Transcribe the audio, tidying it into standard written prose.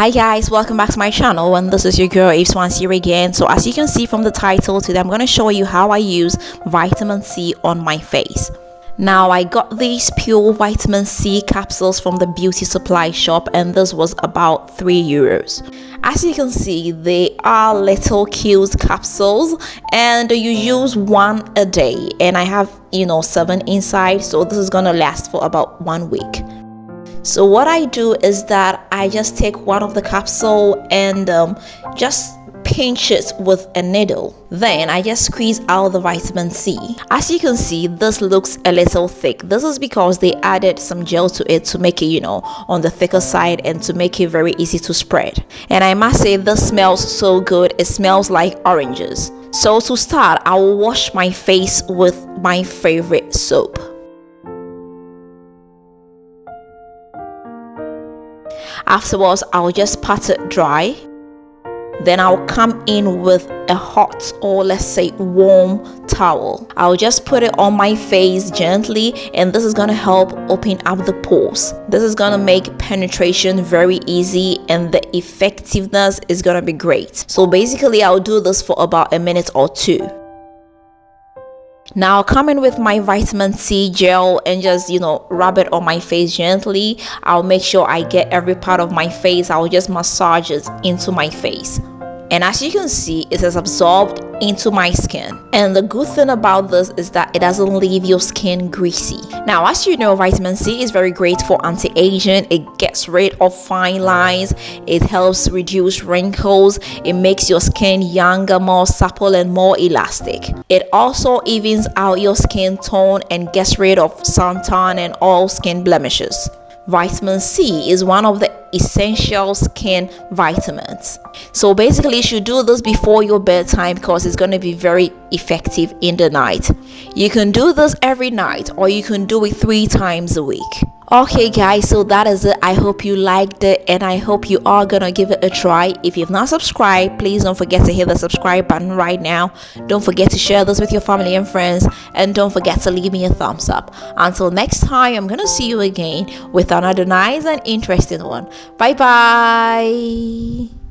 Hi guys, welcome back to my channel, and this is your girl Eve Swan here again. So as you can see from the title, today I'm going to show you how I use vitamin C on my face. Now I got these pure vitamin C capsules from the beauty supply shop, and this was about €3. As you can see, they are little cute capsules and you use one a day, and I have 7 inside, so this is gonna last for about 1 week. So what I do is that I just take one of the capsule and just pinch it with a needle. Then I just squeeze out the vitamin C. As you can see, this looks a little thick. This is because they added some gel to it to make it, on the thicker side and to make it very easy to spread. And I must say, this smells so good. It smells like oranges. So to start, I will wash my face with my favorite soap. Afterwards, I'll just pat it dry. Then I'll come in with a hot, or let's say warm, towel. I'll just put it on my face gently, and this is gonna help open up the pores. This is gonna make penetration very easy, and the effectiveness is gonna be great. So basically, I'll do this for about a minute or two. Now I'll come in with my vitamin C gel and just rub it on my face gently. I'll make sure I get every part of my face. I'll just massage it into my face. And as you can see, it is absorbed into my skin. And the good thing about this is that it doesn't leave your skin greasy. Now, as you know, vitamin C is very great for anti-aging. It gets rid of fine lines. It helps reduce wrinkles. It makes your skin younger, more supple, and more elastic. It also evens out your skin tone and gets rid of suntan and all skin blemishes. Vitamin C is one of the essential skin vitamins. So basically, you should do this before your bedtime because it's going to be very effective in the night. You can do this every night, or you can do it 3 times a week. Okay guys, so that is it. I hope you liked it, and I hope you are gonna give it a try. If you've not subscribed, please don't forget to hit the subscribe button right now. Don't forget to share this with your family and friends, and don't forget to leave me a thumbs up. Until next time, I'm gonna see you again with another nice and interesting one. Bye bye.